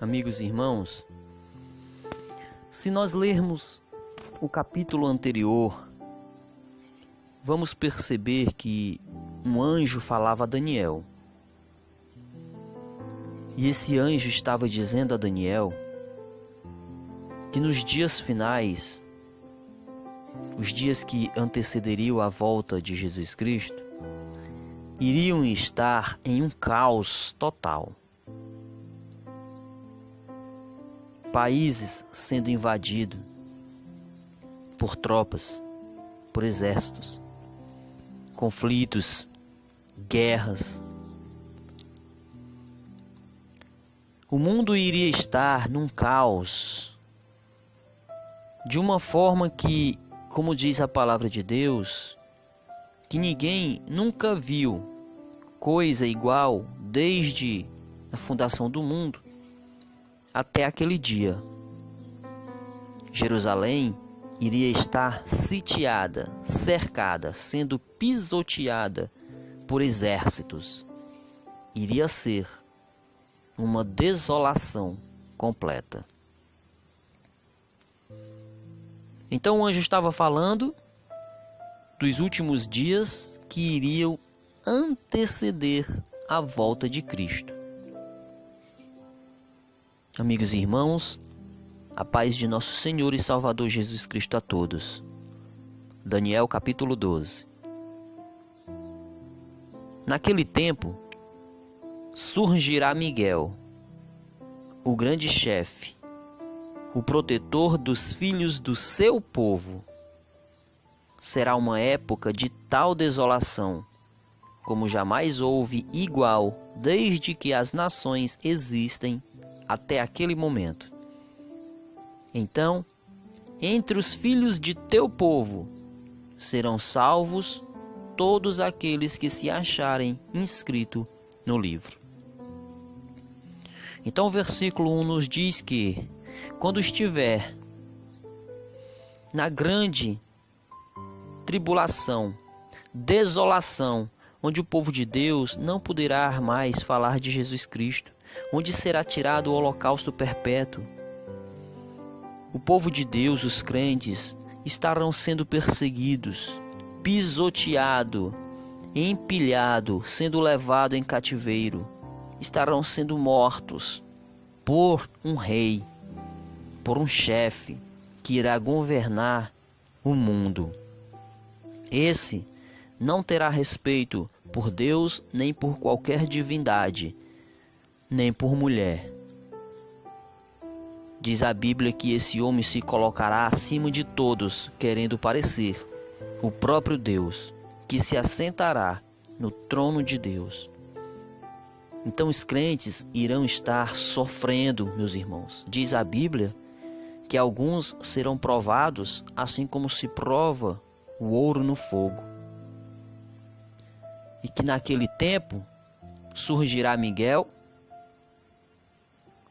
Amigos e irmãos, se nós lermos o capítulo anterior, vamos perceber que um anjo falava a Daniel. E esse anjo estava dizendo a Daniel que nos dias finais, os dias que antecederiam a volta de Jesus Cristo, iriam estar em um caos total. Países sendo invadidos por tropas, por exércitos, conflitos, guerras. O mundo iria estar num caos, de uma forma que, como diz a palavra de Deus, que ninguém nunca viu coisa igual desde a fundação do mundo até aquele dia. Jerusalém iria estar sitiada, cercada, sendo pisoteada por exércitos. Iria ser uma desolação completa. Então o anjo estava falando dos últimos dias que iriam anteceder a volta de Cristo. Amigos e irmãos, a paz de nosso Senhor e Salvador Jesus Cristo a todos. Daniel capítulo 12. Naquele tempo, surgirá Miguel, o grande chefe, o protetor dos filhos do seu povo. Será uma época de tal desolação, como jamais houve igual desde que as nações existem até aquele momento. Então, entre os filhos de teu povo serão salvos todos aqueles que se acharem inscritos no livro. Então o versículo 1 nos diz que, quando estiver na grande tribulação, desolação, onde o povo de Deus não poderá mais falar de Jesus Cristo, onde será tirado o holocausto perpétuo, o povo de Deus, os crentes, estarão sendo perseguidos, pisoteado, empilhado, sendo levado em cativeiro, estarão sendo mortos por um rei, por um chefe que irá governar o mundo. Esse não terá respeito por Deus, nem por qualquer divindade, nem por mulher. Diz a Bíblia que esse homem se colocará acima de todos, querendo parecer o próprio Deus, que se assentará no trono de Deus. Então os crentes irão estar sofrendo, meus irmãos. Diz a Bíblia que alguns serão provados, assim como se prova o ouro no fogo. E que naquele tempo surgirá Miguel,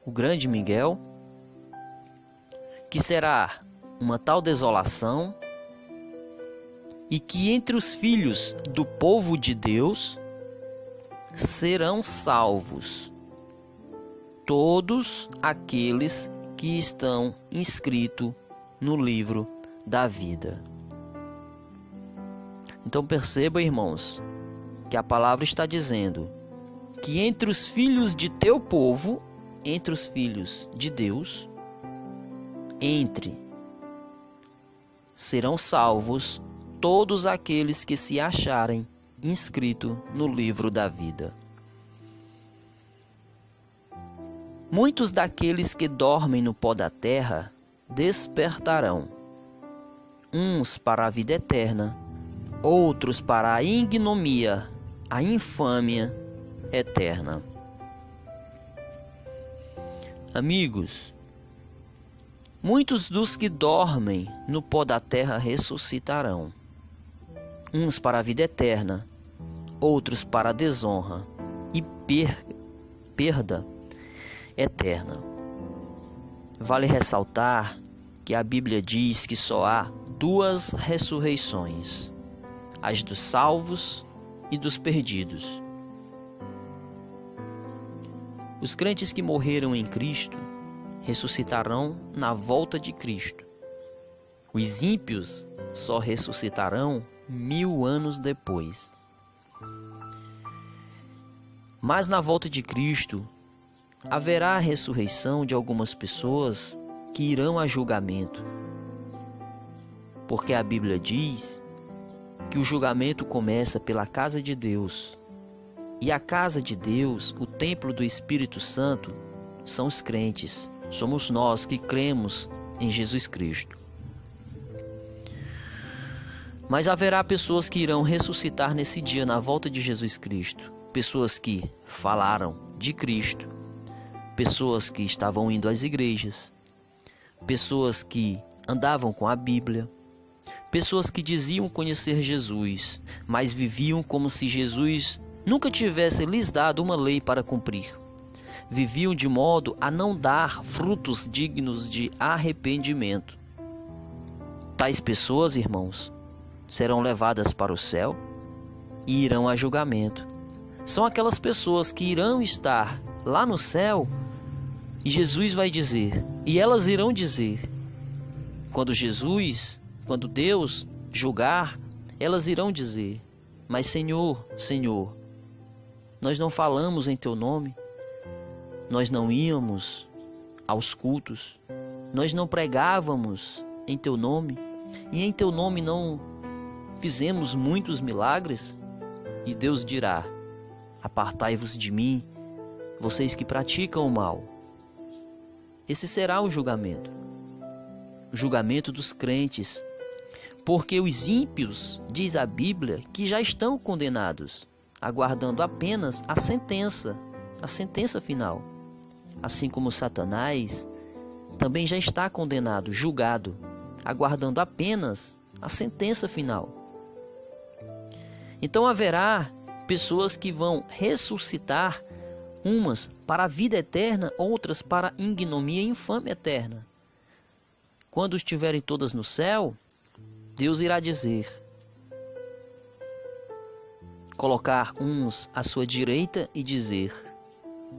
o grande Miguel, que será uma tal desolação, e que entre os filhos do povo de Deus serão salvos todos aqueles que estão inscritos no livro da vida. Então perceba, irmãos, que a palavra está dizendo que entre os filhos de teu povo, entre os filhos de Deus, serão salvos todos aqueles que se acharem inscritos no livro da vida. Muitos daqueles que dormem no pó da terra despertarão, uns para a vida eterna, outros para a ignomínia, a infâmia eterna. Amigos, muitos dos que dormem no pó da terra ressuscitarão, uns para a vida eterna, outros para a desonra e perda eterna. Vale ressaltar que a Bíblia diz que só há duas ressurreições: as dos salvos e dos perdidos. Os crentes que morreram em Cristo ressuscitarão na volta de Cristo. Os ímpios só ressuscitarão 1000 anos depois. Mas na volta de Cristo, haverá a ressurreição de algumas pessoas que irão a julgamento. Porque a Bíblia diz que o julgamento começa pela casa de Deus. E a casa de Deus, o templo do Espírito Santo, são os crentes. Somos nós que cremos em Jesus Cristo. Mas haverá pessoas que irão ressuscitar nesse dia na volta de Jesus Cristo. Pessoas que falaram de Cristo. Pessoas que estavam indo às igrejas. Pessoas que andavam com a Bíblia. Pessoas que diziam conhecer Jesus, mas viviam como se Jesus nunca tivesse lhes dado uma lei para cumprir. Viviam de modo a não dar frutos dignos de arrependimento. Tais pessoas, irmãos, serão levadas para o céu e irão a julgamento. São aquelas pessoas que irão estar lá no céu e Jesus vai dizer, e elas irão dizer, quando Deus julgar, elas irão dizer, mas Senhor, Senhor, nós não falamos em Teu nome, nós não íamos aos cultos, nós não pregávamos em Teu nome, e em Teu nome não fizemos muitos milagres. E Deus dirá, apartai-vos de mim, vocês que praticam o mal. Esse será o julgamento dos crentes, porque os ímpios, diz a Bíblia, que já estão condenados, aguardando apenas a sentença final. Assim como Satanás também já está condenado, julgado, aguardando apenas a sentença final. Então haverá pessoas que vão ressuscitar, umas para a vida eterna, outras para a ignomia e infâmia eterna. Quando estiverem todas no céu, Deus irá dizer, colocar uns à sua direita e dizer,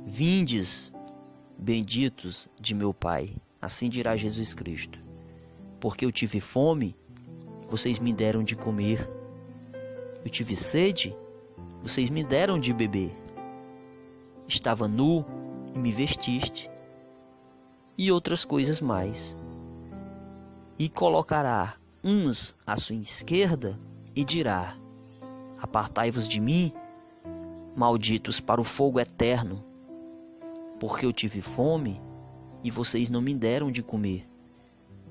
vindes, benditos de meu Pai, assim dirá Jesus Cristo, porque eu tive fome, vocês me deram de comer, eu tive sede, vocês me deram de beber, estava nu e me vestiste, e outras coisas mais. E colocará uns à sua esquerda e dirá, apartai-vos de mim, malditos para o fogo eterno, porque eu tive fome e vocês não me deram de comer.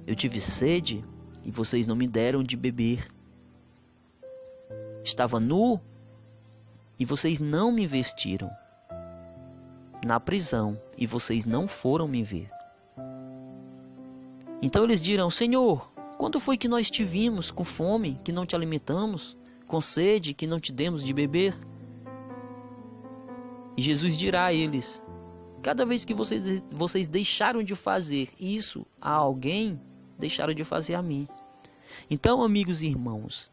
Eu tive sede e vocês não me deram de beber. Estava nu e vocês não me vestiram. Na prisão e vocês não foram me ver. Então eles dirão, Senhor, quando foi que nós te vimos com fome, que não te alimentamos, com sede, que não te demos de beber? E Jesus dirá a eles, cada vez que vocês deixaram de fazer isso a alguém, deixaram de fazer a mim. Então, amigos e irmãos,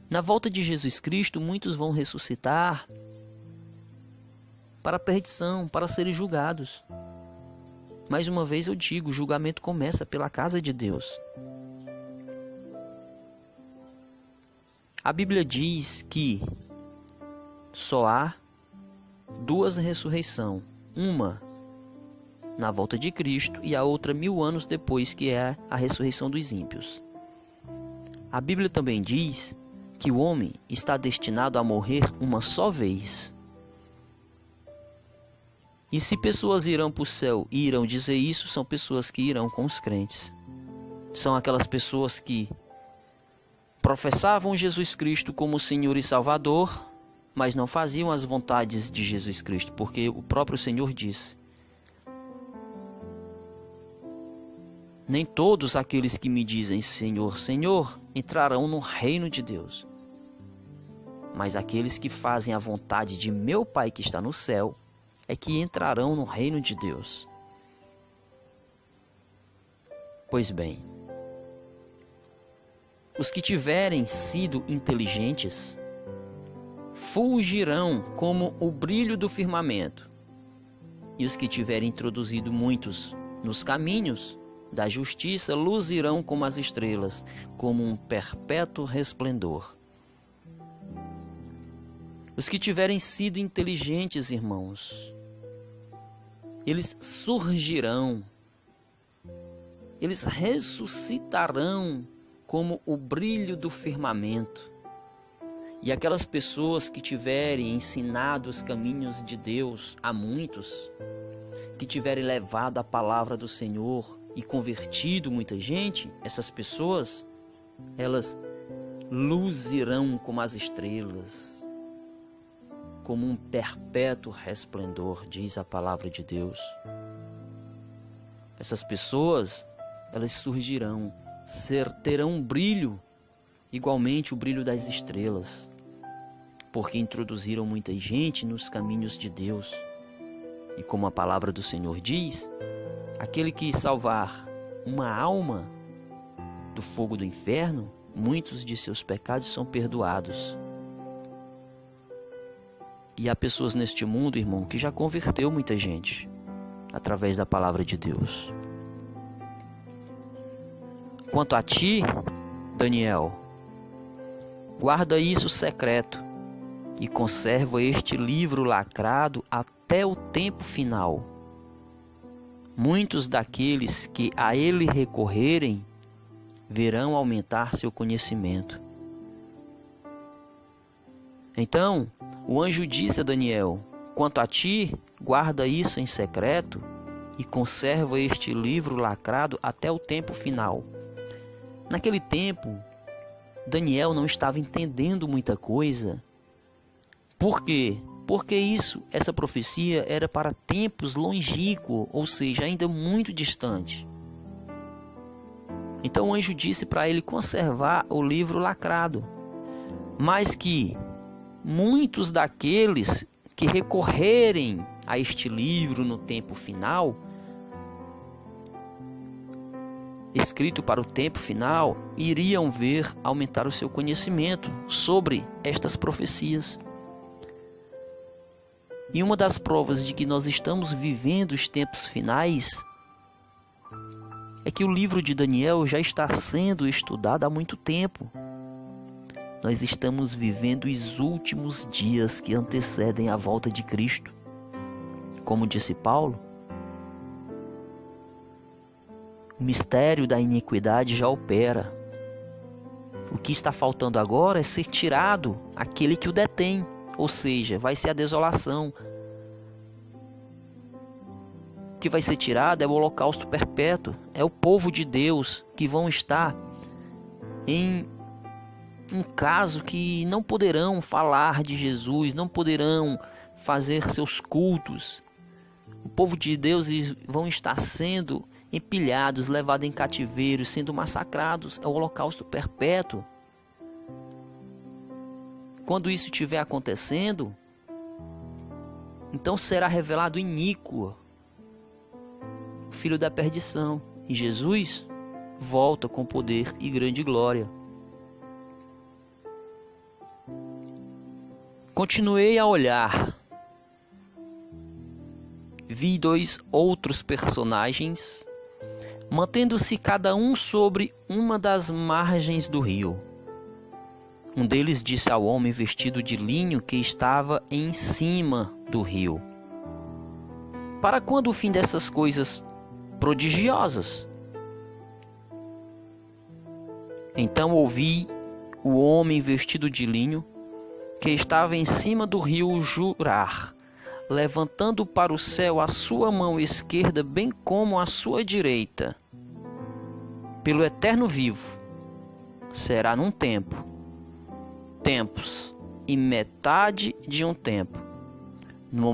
na volta de Jesus Cristo, muitos vão ressuscitar para a perdição, para serem julgados. Mais uma vez eu digo, o julgamento começa pela casa de Deus. A Bíblia diz que só há duas ressurreições, uma na volta de Cristo e a outra 1000 anos depois, que é a ressurreição dos ímpios. A Bíblia também diz que o homem está destinado a morrer uma só vez. E se pessoas irão para o céu e irão dizer isso, são pessoas que irão com os crentes. São aquelas pessoas que professavam Jesus Cristo como Senhor e Salvador, mas não faziam as vontades de Jesus Cristo, porque o próprio Senhor disse: nem todos aqueles que me dizem Senhor, Senhor, entrarão no reino de Deus, mas aqueles que fazem a vontade de meu Pai que está no céu é que entrarão no reino de Deus. Pois bem, os que tiverem sido inteligentes fulgirão como o brilho do firmamento, E os que tiverem introduzido muitos nos caminhos da justiça luzirão como as estrelas, como um perpétuo resplendor. Os que tiverem sido inteligentes, irmãos, eles surgirão, eles ressuscitarão como o brilho do firmamento. E aquelas pessoas que tiverem ensinado os caminhos de Deus a muitos, que tiverem levado a palavra do Senhor e convertido muita gente, essas pessoas, elas luzirão como as estrelas, como um perpétuo resplendor, diz a palavra de Deus. Essas pessoas, elas surgirão, terão um brilho, igualmente o brilho das estrelas, porque introduziram muita gente nos caminhos de Deus. E como a palavra do Senhor diz, aquele que salvar uma alma do fogo do inferno, muitos de seus pecados são perdoados. E há pessoas neste mundo, irmão, que já converteu muita gente através da palavra de Deus. Quanto a ti, Daniel, guarda isso secreto e conserva este livro lacrado até o tempo final. Muitos daqueles que a ele recorrerem verão aumentar seu conhecimento. Então, o anjo disse a Daniel: quanto a ti, guarda isso em secreto e conserva este livro lacrado até o tempo final. Naquele tempo, Daniel não estava entendendo muita coisa. Por quê? Porque essa profecia era para tempos longínquos, ou seja, ainda muito distante. Então o anjo disse para ele conservar o livro lacrado, mas que muitos daqueles que recorrerem a este livro no tempo final, escrito para o tempo final, iriam ver aumentar o seu conhecimento sobre estas profecias. E uma das provas de que nós estamos vivendo os tempos finais é que o livro de Daniel já está sendo estudado há muito tempo. Nós estamos vivendo os últimos dias que antecedem a volta de Cristo. Como disse Paulo, o mistério da iniquidade já opera. O que está faltando agora é ser tirado aquele que o detém, ou seja, vai ser a desolação. O que vai ser tirado é o holocausto perpétuo, é o povo de Deus que vão estar em um caso que não poderão falar de Jesus, não poderão fazer seus cultos. O povo de Deus vão estar sendo empilhados, levados em cativeiro, sendo massacrados. É o holocausto perpétuo. Quando isso estiver acontecendo, então será revelado o iníquo, o filho da perdição, e Jesus volta com poder e grande glória. Continuei a olhar. Vi 2 outros personagens, mantendo-se cada um sobre uma das margens do rio. Um deles disse ao homem vestido de linho que estava em cima do rio: para quando o fim dessas coisas prodigiosas? Então ouvi o homem vestido de linho que estava em cima do rio jurar, levantando para o céu a sua mão esquerda bem como a sua direita: pelo eterno vivo, será num tempo, tempos e metade de um tempo, no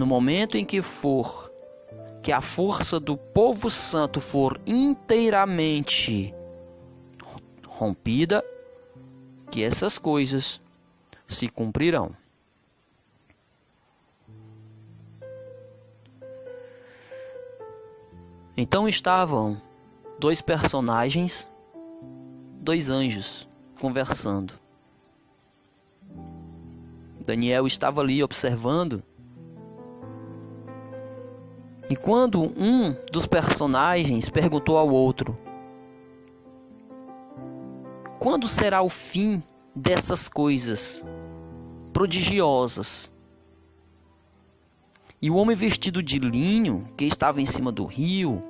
momento em que a força do povo santo for inteiramente rompida, que essas coisas se cumprirão. Então estavam 2 personagens, 2 anjos, conversando. Daniel estava ali observando E quando um dos personagens perguntou ao outro: quando será o fim dessas coisas prodigiosas? E o homem vestido de linho, que estava em cima do rio,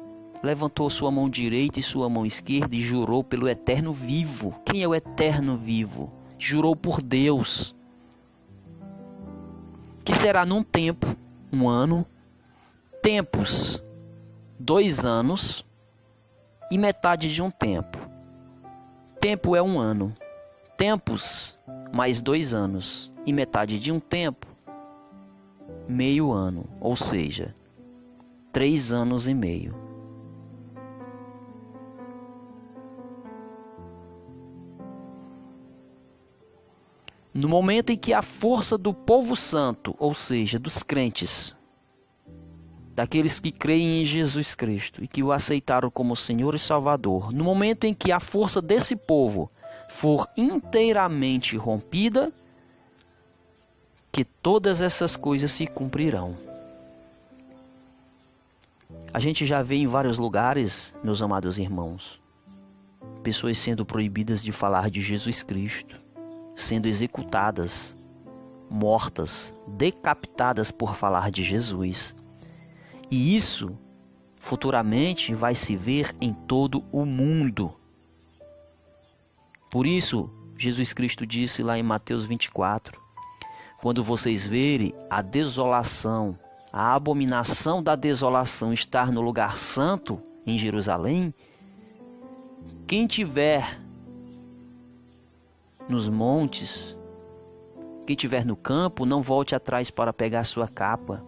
levantou sua mão direita e sua mão esquerda e jurou pelo eterno vivo. Quem é o eterno vivo? Jurou por Deus, que será num tempo, 1 ano, tempos, 2 anos e metade de um tempo. Tempo é 1 ano, tempos mais 2 anos e metade de um tempo, meio ano, ou seja, 3 anos e meio. No momento em que a força do povo santo, ou seja, dos crentes, daqueles que creem em Jesus Cristo e que o aceitaram como Senhor e Salvador, no momento em que a força desse povo for inteiramente rompida, que todas essas coisas se cumprirão. A gente já vê em vários lugares, meus amados irmãos, pessoas sendo proibidas de falar de Jesus Cristo, sendo executadas, mortas, decapitadas por falar de Jesus. E isso futuramente vai se ver em todo o mundo. Por isso, Jesus Cristo disse lá em Mateus 24, quando vocês verem a desolação, a abominação da desolação estar no lugar santo, em Jerusalém, quem tiver nos montes, quem tiver no campo, não volte atrás para pegar sua capa.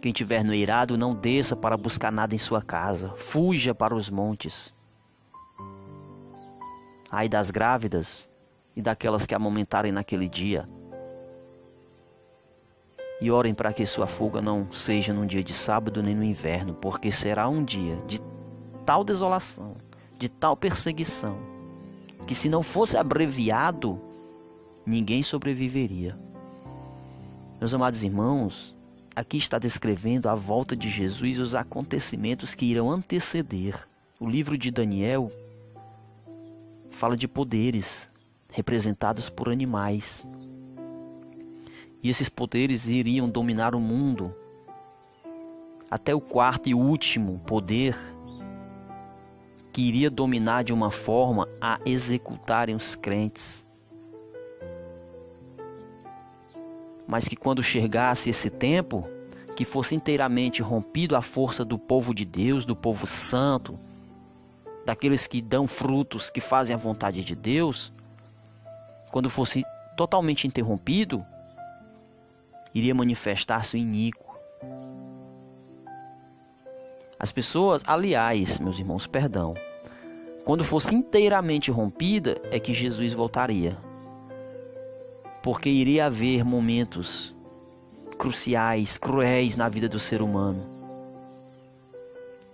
Quem tiver no eirado, não desça para buscar nada em sua casa. Fuja para os montes. Ai das grávidas e daquelas que amamentarem naquele dia. E orem para que sua fuga não seja num dia de sábado nem no inverno, porque será um dia de tal desolação, de tal perseguição, que se não fosse abreviado, ninguém sobreviveria. Meus amados irmãos, aqui está descrevendo a volta de Jesus e os acontecimentos que irão anteceder. O livro de Daniel fala de poderes representados por animais. E esses poderes iriam dominar o mundo até o 4º e último poder, que iria dominar de uma forma a executarem os crentes. Mas que quando chegasse esse tempo, que fosse inteiramente rompido a força do povo de Deus, do povo santo, daqueles que dão frutos, que fazem a vontade de Deus, quando fosse totalmente interrompido, iria manifestar-se o iníquo. As pessoas, aliás, meus irmãos, perdão, quando fosse inteiramente rompida, é que Jesus voltaria. Porque iria haver momentos cruciais, cruéis na vida do ser humano.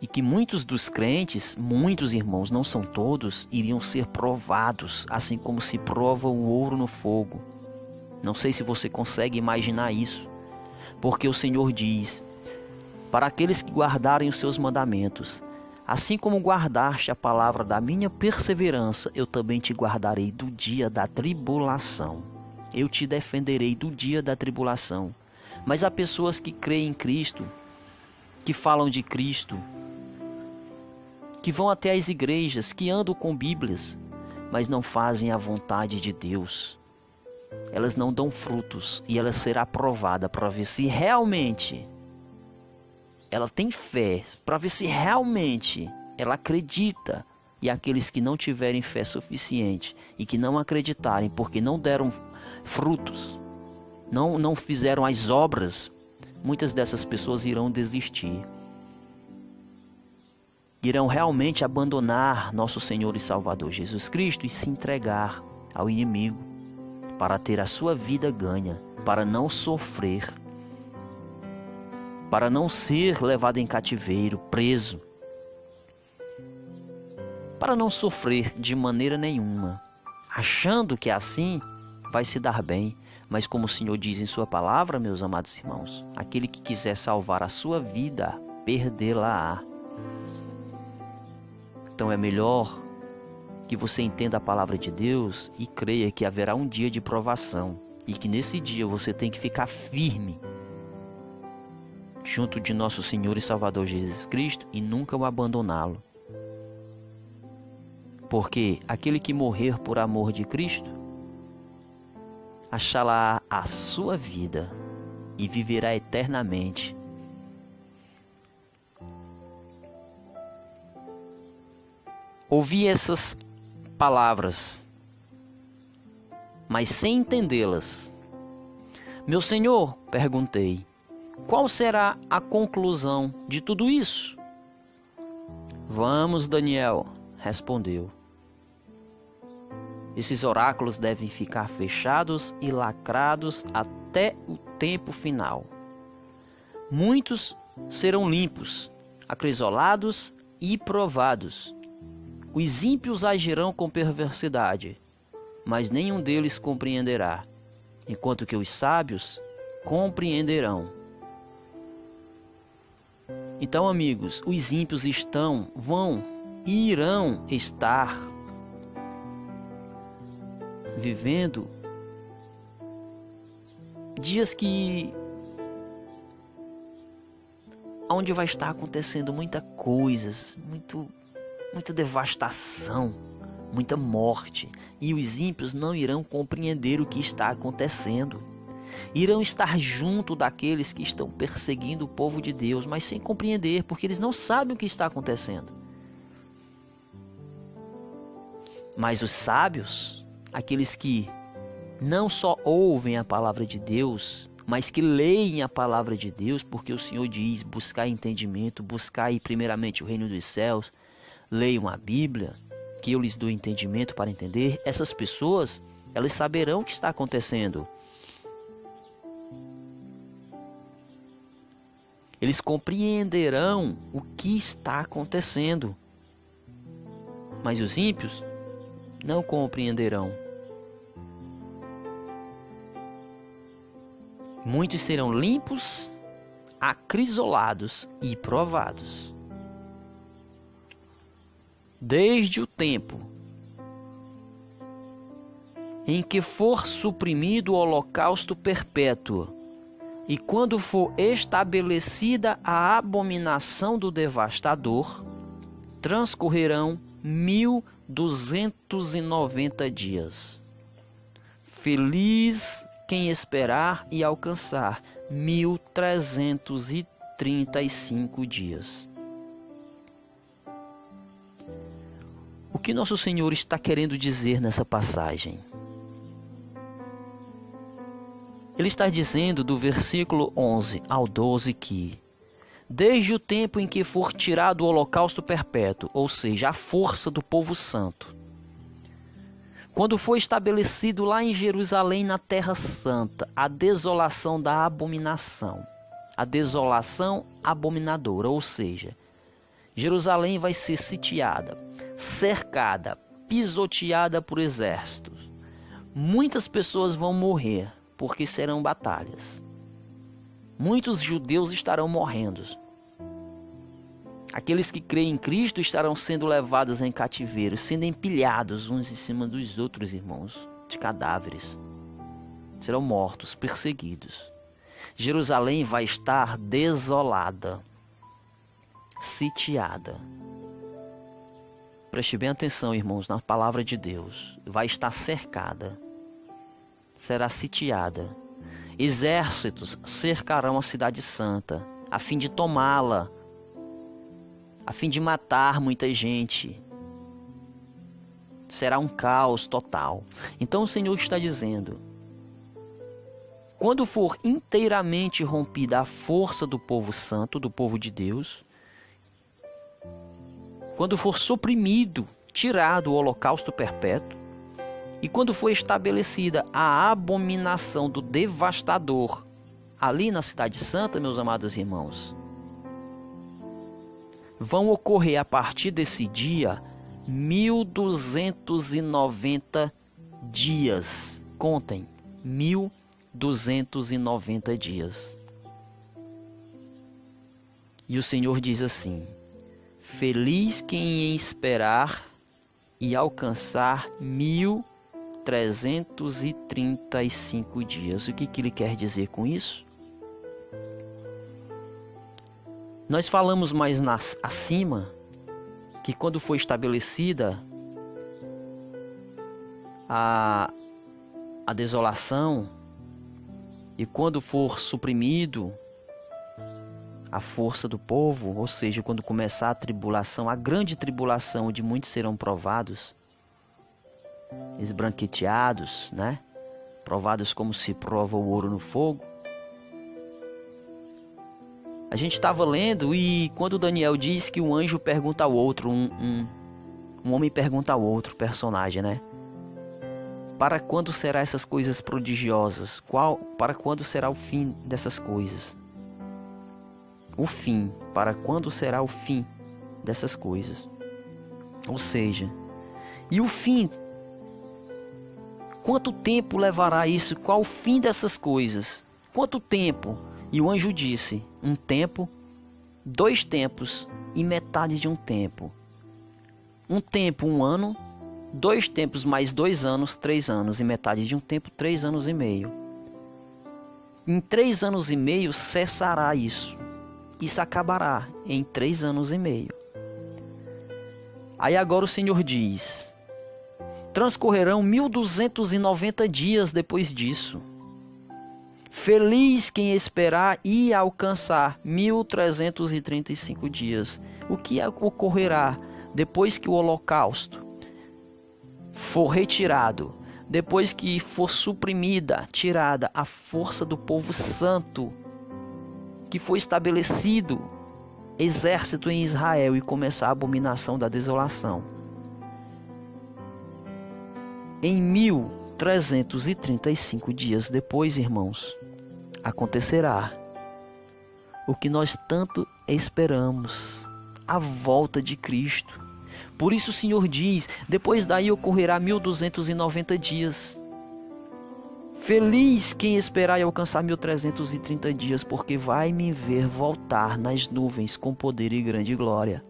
E que muitos dos crentes, muitos irmãos, não são todos, iriam ser provados, assim como se prova o ouro no fogo. Não sei se você consegue imaginar isso, porque o Senhor diz: para aqueles que guardarem os seus mandamentos, assim como guardaste a palavra da minha perseverança, eu também te guardarei do dia da tribulação. Eu te defenderei do dia da tribulação. Mas há pessoas que creem em Cristo, que falam de Cristo, que vão até as igrejas, que andam com Bíblias, mas não fazem a vontade de Deus. Elas não dão frutos e ela será provada para ver se realmente ela tem fé, para ver se realmente ela acredita. E aqueles que não tiverem fé suficiente e que não acreditarem porque não deram frutos, não fizeram as obras, muitas dessas pessoas irão desistir. Irão realmente abandonar nosso Senhor e Salvador Jesus Cristo e se entregar ao inimigo para ter a sua vida ganha, para não sofrer, para não ser levado em cativeiro, preso, para não sofrer de maneira nenhuma, achando que assim vai se dar bem, Mas como o Senhor diz em sua palavra, meus amados irmãos, aquele que quiser salvar a sua vida, perdê-la-á. Então é melhor que você entenda a palavra de Deus e creia que haverá um dia de provação e que nesse dia você tem que ficar firme junto de nosso Senhor e Salvador Jesus Cristo e nunca o abandoná-lo. Porque aquele que morrer por amor de Cristo achará a sua vida e viverá eternamente. Ouvi essas palavras, mas sem entendê-las. Meu Senhor, perguntei, qual será a conclusão de tudo isso? Vamos, Daniel, respondeu. Esses oráculos devem ficar fechados e lacrados até o tempo final. Muitos serão limpos, acrisolados e provados. Os ímpios agirão com perversidade, mas nenhum deles compreenderá, enquanto que os sábios compreenderão. Então, amigos, os ímpios irão estar vivendo dias onde vai estar acontecendo muita coisas, muita devastação, muita morte, e os ímpios não irão compreender o que está acontecendo. Irão estar junto daqueles que estão perseguindo o povo de Deus, mas sem compreender, porque eles não sabem o que está acontecendo. Mas os sábios, aqueles que não só ouvem a palavra de Deus, mas que leem a palavra de Deus, porque o Senhor diz, buscar entendimento, buscar primeiramente o reino dos céus, leiam a Bíblia, que eu lhes dou entendimento para entender. Essas pessoas, elas saberão o que está acontecendo. Eles compreenderão o que está acontecendo. Mas os ímpios não compreenderão. Muitos serão limpos, acrisolados e provados. Desde o tempo em que for suprimido o holocausto perpétuo e quando for estabelecida a abominação do devastador, transcorrerão 1290 dias. Feliz quem esperar e alcançar 1335 dias. O que nosso Senhor está querendo dizer nessa passagem? Ele está dizendo do versículo 11 ao 12 que, desde o tempo em que for tirado o holocausto perpétuo, ou seja, a força do povo santo, quando foi estabelecido lá em Jerusalém, na Terra Santa, a desolação da abominação, a desolação abominadora, ou seja, Jerusalém vai ser sitiada, cercada, pisoteada por exércitos. Muitas pessoas vão morrer, porque serão batalhas. Muitos judeus estarão morrendo. Aqueles que creem em Cristo estarão sendo levados em cativeiro, sendo empilhados uns em cima dos outros, irmãos, de cadáveres. Serão mortos, perseguidos. Jerusalém vai estar desolada, sitiada. Preste bem atenção, irmãos, na palavra de Deus. Vai estar cercada, será sitiada. Exércitos cercarão a cidade santa, a fim de tomá-la, a fim de matar muita gente. Será um caos total. Então o Senhor está dizendo, quando for inteiramente rompida a força do povo santo, do povo de Deus, quando for suprimido, tirado o holocausto perpétuo, e quando for estabelecida a abominação do devastador, ali na cidade santa, meus amados irmãos, vão ocorrer a partir desse dia 1290 dias. Contem, 1290 dias. E o Senhor diz assim: feliz quem esperar e alcançar 1335 dias. O que ele quer dizer com isso? Nós falamos mais acima que quando foi estabelecida a desolação e quando for suprimido a força do povo, ou seja, quando começar a tribulação, a grande tribulação, onde muitos serão provados, esbranqueteados, né? Provados como se prova o ouro no fogo. A gente estava lendo e quando Daniel diz que um anjo pergunta ao outro, um homem pergunta ao outro personagem, né? Para quando será essas coisas prodigiosas? Para quando será o fim dessas coisas? O fim, para quando será o fim dessas coisas? Ou seja, e o fim? Quanto tempo levará isso? Qual o fim dessas coisas? Quanto tempo? E o anjo disse: um tempo, 2 tempos e metade de um tempo. Um tempo, 1 ano, 2 tempos mais 2 anos, 3 anos e metade de um tempo, 3 anos e meio. Em 3 anos e meio cessará isso. Isso acabará em 3 anos e meio. Aí agora o Senhor diz: transcorrerão 1290 dias depois disso. Feliz quem esperar e alcançar 1335 dias. O que ocorrerá depois que o holocausto for retirado? Depois que for suprimida, tirada a força do povo santo, que foi estabelecido exército em Israel e começar a abominação da desolação. Em 1335 dias depois, irmãos, acontecerá o que nós tanto esperamos, a volta de Cristo. Por isso o Senhor diz: depois daí ocorrerá 1290 dias. Feliz quem esperar e alcançar 1330 dias, porque vai me ver voltar nas nuvens com poder e grande glória.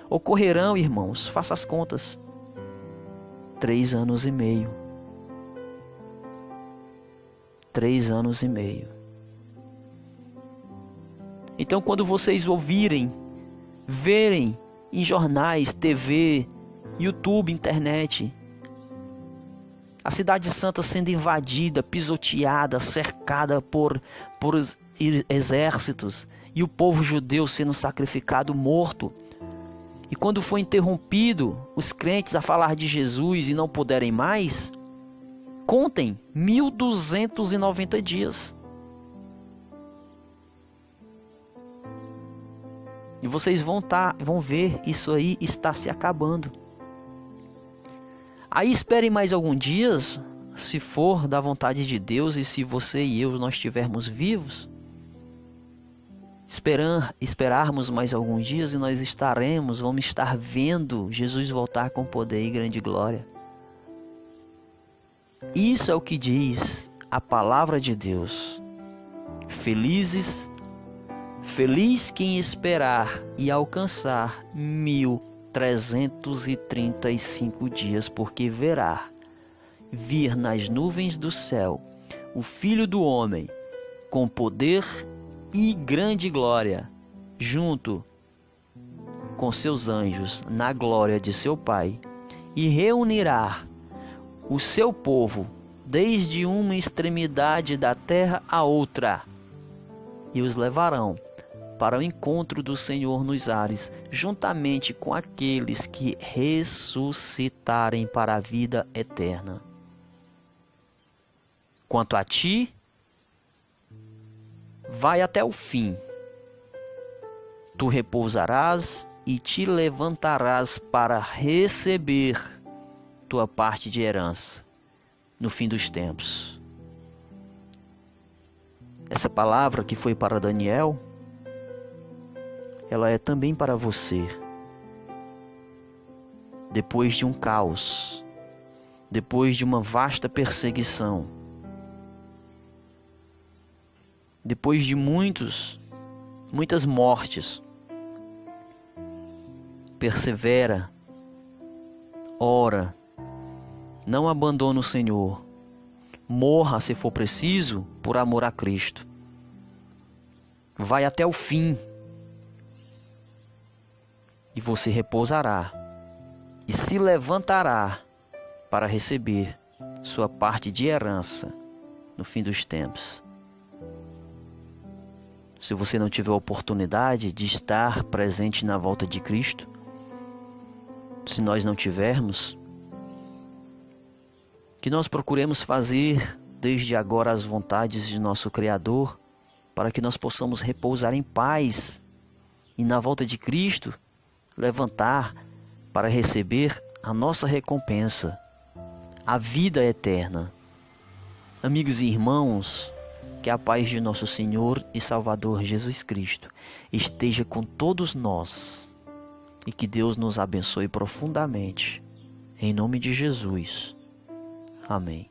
Ocorrerão, irmãos, faça as contas, 3 anos e meio. 3 anos e meio. Então, quando vocês ouvirem, verem em jornais, TV, YouTube, internet, a cidade santa sendo invadida, pisoteada, cercada por exércitos, e o povo judeu sendo sacrificado, morto. E quando foi interrompido os crentes a falar de Jesus e não puderem mais, contem 1290 dias. E vocês vão ver isso aí está se acabando. Aí esperem mais alguns dias, se for da vontade de Deus e se você e eu nós estivermos vivos. Esperarmos mais alguns dias e nós vamos estar vendo Jesus voltar com poder e grande glória. Isso é o que diz a palavra de Deus. Feliz quem esperar e alcançar 1335 dias, porque verá vir nas nuvens do céu o Filho do Homem com poder e grande glória, junto com seus anjos na glória de seu Pai, e reunirá o seu povo desde uma extremidade da terra a outra, e os levarão para o encontro do Senhor nos ares, juntamente com aqueles que ressuscitarem para a vida eterna. Quanto a ti, vai até o fim. Tu repousarás e te levantarás para receber tua parte de herança no fim dos tempos. Essa palavra que foi para Daniel, ela é também para você. Depois de um caos, depois de uma vasta perseguição, depois de muitas mortes, persevera, ora, não abandone o Senhor, morra se for preciso por amor a Cristo. Vai até o fim e você repousará e se levantará para receber sua parte de herança no fim dos tempos. Se você não tiver oportunidade de estar presente na volta de Cristo, se nós não tivermos, que nós procuremos fazer desde agora as vontades de nosso Criador, para que nós possamos repousar em paz e na volta de Cristo levantar para receber a nossa recompensa, a vida eterna. Amigos e irmãos, que a paz de nosso Senhor e Salvador Jesus Cristo esteja com todos nós e que Deus nos abençoe profundamente. Em nome de Jesus. Amém.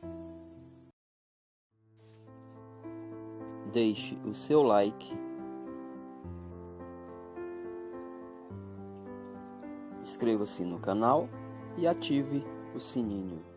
Deixe o seu like, inscreva-se no canal e ative o sininho.